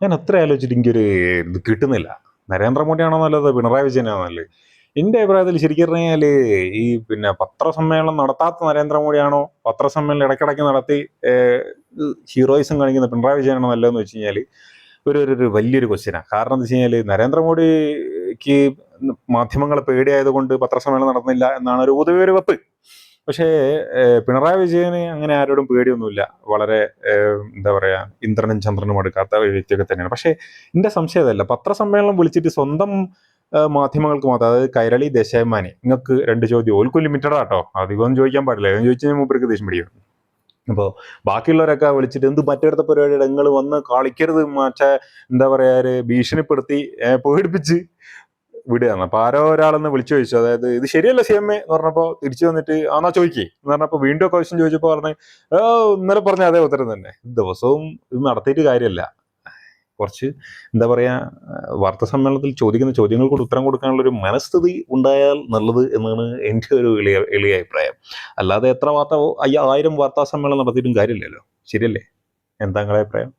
ഞാൻ അത്ര ആലോചിച്ചിട്ട് എനിക്കൊരു ഇത് കിട്ടുന്നില്ല. നരേന്ദ്രമോദിയാണോ നല്ലത്, പിണറായി വിജയനാണോ നല്ലത്? എൻ്റെ അഭിപ്രായത്തിൽ ശരിക്കും പറഞ്ഞാൽ ഈ പത്രസമ്മേളനം നടത്താത്ത നരേന്ദ്രമോദിയാണോ, പത്രസമ്മേളനം ഇടയ്ക്കിടയ്ക്ക് നടത്തി ഹീറോയിസം കാണിക്കുന്ന പിണറായി വിജയനാണോ നല്ലതെന്ന് വെച്ച് കഴിഞ്ഞാൽ ഒരു വലിയൊരു ക്വസ്റ്റ്യനാണ്. കാരണം എന്താ വെച്ച് കഴിഞ്ഞാൽ നരേന്ദ്രമോദിക്ക് മാധ്യമങ്ങളെ പേടിയായതുകൊണ്ട് പത്രസമ്മേളനം നടന്നില്ല എന്നാണ് ഒരു പൊതുവെ ഒരു വെപ്പ്. പക്ഷേ പിണറായി വിജയന് അങ്ങനെ ആരോടും പേടിയൊന്നുമില്ല. വളരെ എന്താ പറയുക, ഇന്ദ്രനും ചന്ദ്രനും എടുക്കാത്ത ഒരു വ്യക്തിയൊക്കെ തന്നെയാണ്. പക്ഷേ എൻ്റെ സംശയം അതല്ല, പത്രസമ്മേളനം വിളിച്ചിട്ട് സ്വന്തം മാധ്യമങ്ങൾക്ക് മാത്രം, അതായത് കൈരളി, ദേശാഭിമാനി, നിങ്ങൾക്ക് 2 ചോദ്യം, ഓൽക്കും ലിമിറ്റഡ് ആട്ടോ, അധികമൊന്നും ചോദിക്കാൻ പാടില്ല. അതൊന്നും ചോദിച്ചു കഴിഞ്ഞാൽ മൂപ്പർക്ക് ദേഷ്യം പിടിക്കും. അപ്പോൾ ബാക്കിയുള്ളവരൊക്കെ വിളിച്ചിട്ട് എന്ത് മറ്റടുത്ത പരിപാടിയുടെ നിങ്ങൾ വന്ന് കളിക്കരുത്, മറ്റേ എന്താ പറയുക, ഒരു ഭീഷണിപ്പെടുത്തി പേടിപ്പിച്ച് വിടുകയാണ്. അപ്പൊ ആരോ ഒരാളെന്ന് വിളിച്ചു ചോദിച്ചു, അതായത് ഇത് ശരിയല്ല സി എം എ എന്ന് പറഞ്ഞപ്പോ തിരിച്ചു വന്നിട്ട് ആന്നാ ചോദിക്കേ എന്ന് പറഞ്ഞപ്പോ വീണ്ടും ക്വസ്റ്റ്യൻ ചോദിച്ചപ്പോ പറഞ്ഞു ഇന്നലെ പറഞ്ഞ അതേ ഉത്തരം തന്നെ. ദിവസവും ഇത് നടത്തിയിട്ട് കാര്യമല്ല. കുറച്ച് എന്താ പറയാ, വാർത്താ സമ്മേളനത്തിൽ ചോദിക്കുന്ന ചോദ്യങ്ങൾക്ക് ഉത്തരം കൊടുക്കാനുള്ള ഒരു മനസ്ഥിതി ഉണ്ടായാൽ നല്ലത് എന്നാണ് എൻ്റെ ഒരു എളിയ അഭിപ്രായം. അല്ലാതെ എത്ര 1000 വാർത്താ സമ്മേളനം നടത്തിയിട്ടും കാര്യമില്ലല്ലോ. ശരിയല്ലേ? എന്താ നിങ്ങളുടെ അഭിപ്രായം?